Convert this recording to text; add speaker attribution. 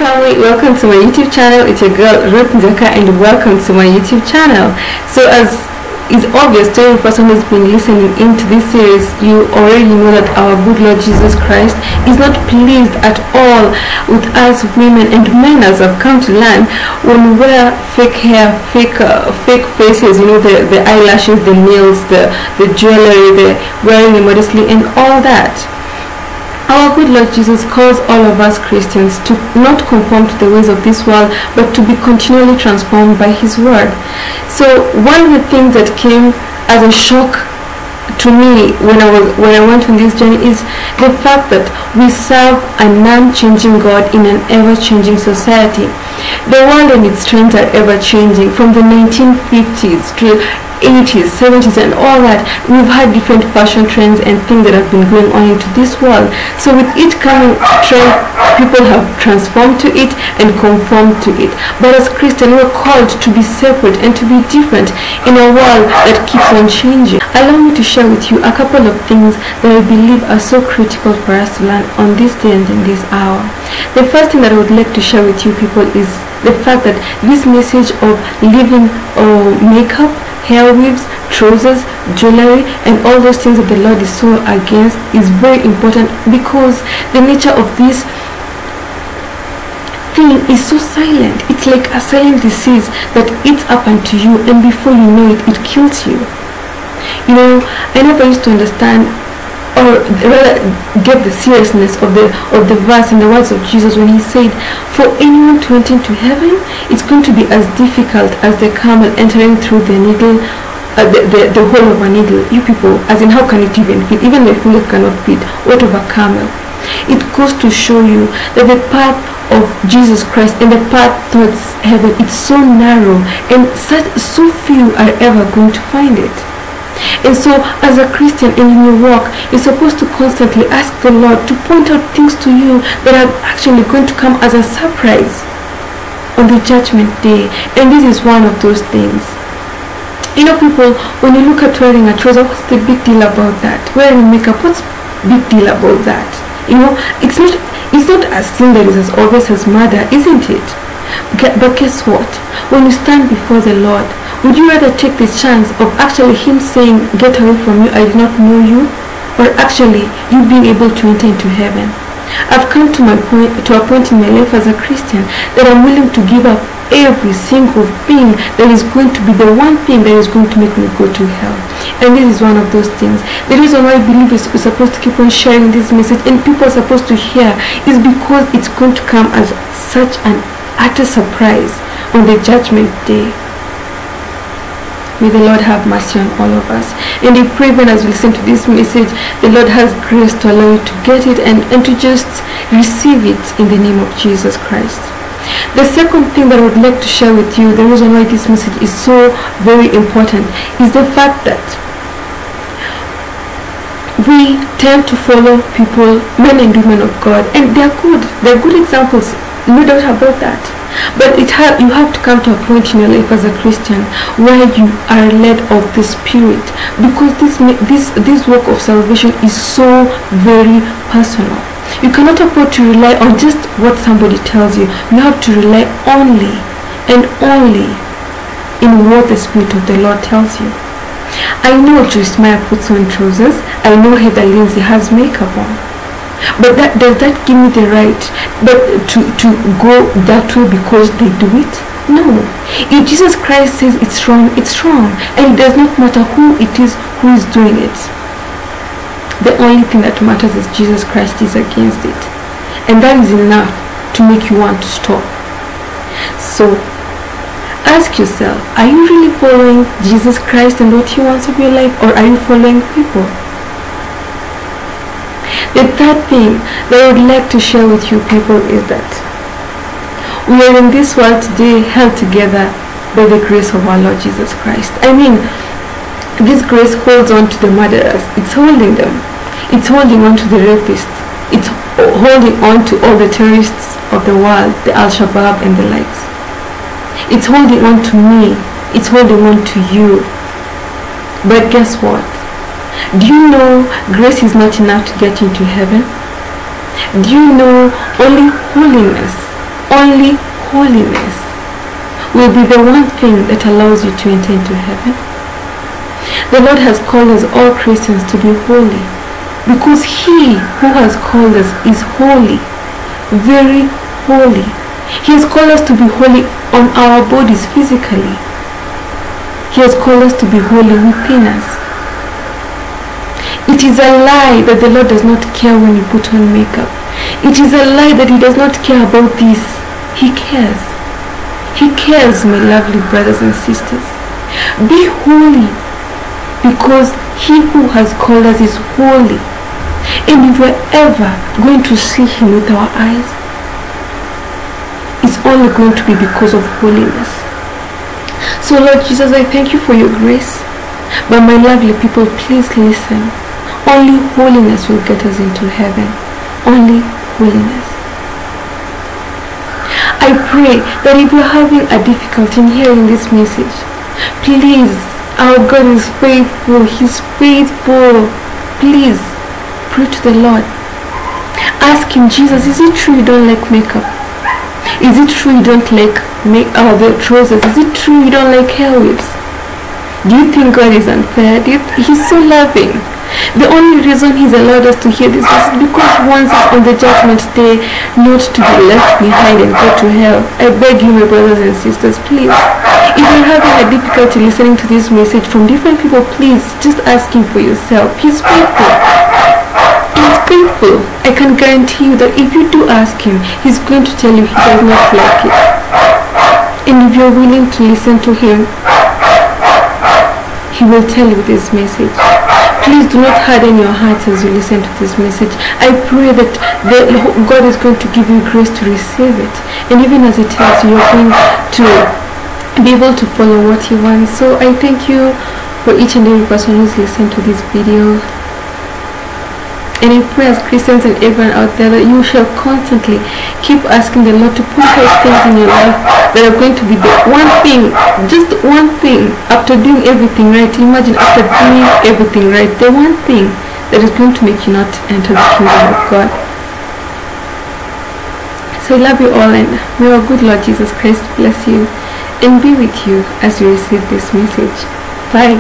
Speaker 1: family, welcome to my YouTube channel. It's your girl Ruth Nzioka and welcome to my YouTube channel. So as is obvious to every person who's been listening into this series, you already know that our good Lord Jesus Christ is not pleased at all with us women and men, as I've come to learn, when we wear fake hair, fake faces, you know, the eyelashes, the nails, the jewelry, the wearing immodestly and all that. Our good Lord Jesus calls all of us Christians to not conform to the ways of this world, but to be continually transformed by His Word. So one of the things that came as a shock to me when I went on this journey is the fact that we serve a non-changing God in an ever-changing society. The world and its trends are ever-changing. From the 1950s to 80s, 70s and all that, we've had different fashion trends and things that have been going on into this world. So with each coming trend, people have transformed to it and conformed to it. But as Christians, we're called to be separate and to be different in a world that keeps on changing. Allow me to share with you a couple of things that I believe are so critical for us to learn on this day and in this hour. The first thing that I would like to share with you people is the fact that this message of leaving makeup, hair weaves, trousers, jewelry and all those things that the Lord is so against is very important, because the nature of this thing is so silent. It's like a silent disease that eats up unto you, and before you know it, it kills you. You know, I never used to understand, or rather get the seriousness of the verse and the words of Jesus when He said, for anyone to enter into heaven, it's going to be as difficult as the camel entering through the needle, the hole of a needle. You people, as in, how can it even fit? Even my finger cannot fit. What of a camel? It goes to show you that the path of Jesus Christ and the path towards heaven, it's so narrow, and so few are ever going to find it. And so as a Christian and in your walk, you're supposed to constantly ask the Lord to point out things to you that are actually going to come as a surprise on the judgment day. And this is one of those things. You know, people, when you look at wearing a trouser, what's the big deal about that? Wearing makeup, what's big deal about that? You know, it's not a sin that is as obvious as murder, isn't it? But guess what? When you stand before the Lord, would you rather take the chance of actually Him saying, get away from you, I did not know you, or actually you being able to enter into heaven? I've come to a point in my life as a Christian that I'm willing to give up every single thing that is going to be the one thing that is going to make me go to hell. And this is one of those things. The reason why I believe we're supposed to keep on sharing this message and people are supposed to hear is because it's going to come as such an utter surprise on the judgment day. May the Lord have mercy on all of us. And I pray when as we listen to this message, the Lord has grace to allow you to get it and to just receive it in the name of Jesus Christ. The second thing that I would like to share with you, the reason why this message is so very important, is the fact that we tend to follow people, men and women of God, and they're good examples, no doubt about that. But you have to come to a point in your life as a Christian where you are led of the Spirit, because this work of salvation is so very personal. You cannot afford to rely on just what somebody tells you. You have to rely only and only in what the Spirit of the Lord tells you. I know Joyce Meyer puts on trousers. I know Heather Lindsey has makeup on. But does that give me the right to go that way because they do it? No. If Jesus Christ says it's wrong, it's wrong. And it does not matter who it is who is doing it. The only thing that matters is Jesus Christ is against it. And that is enough to make you want to stop. So ask yourself, are you really following Jesus Christ and what He wants of your life, or are you following people? The third thing that I would like to share with you people is that we are in this world today held together by the grace of our Lord Jesus Christ. I mean, this grace holds on to the murderers. It's holding them. It's holding on to the rapists. It's holding on to all the terrorists of the world, the Al-Shabaab and the likes. It's holding on to me. It's holding on to you. But guess what? Do you know grace is not enough to get into heaven? Do you know only holiness only holiness will be the one thing that allows you to enter into heaven. The Lord has called us all Christians to be holy, because He who has called us is holy, very holy. He has called us to be holy on our bodies physically. He has called us to be holy within us. It is a lie that the Lord does not care when you put on makeup. It is a lie that He does not care about this. He cares. He cares, my lovely brothers and sisters. Be holy, because He who has called us is holy. And if we're ever going to see Him with our eyes, it's only going to be because of holiness. So Lord Jesus, I thank You for Your grace. But my lovely people, please listen. Only holiness will get us into heaven. Only holiness. I pray that if you're having a difficulty in hearing this message, please, our God is faithful. He's faithful. Please pray to the Lord. Ask Him, Jesus, is it true you don't like makeup? Is it true you don't like the trousers? Is it true you don't like hair whips? Do you think God is unfair? He's so loving. The only reason He's allowed us to hear this is because He wants us on the judgment day not to be left behind and go to hell. I beg you, my brothers and sisters, please, if you're having a difficulty listening to this message from different people, please just ask Him for yourself. He's faithful. He's faithful. I can guarantee you that if you do ask Him, He's going to tell you He does not like it. And if you're willing to listen to Him, He will tell you this message. Please do not harden your hearts as you listen to this message. I pray that God is going to give you grace to receive it. And even as it tells you, you're going to be able to follow what He wants. So I thank you for each and every person who's listened to this video. And I pray as Christians and everyone out there that you shall constantly keep asking the Lord to put those things in your life that are going to be the one thing, just one thing, after doing everything right. Imagine after doing everything right, the one thing that is going to make you not enter the kingdom of God. So I love you all, and may our good Lord Jesus Christ bless you and be with you as you receive this message. Bye.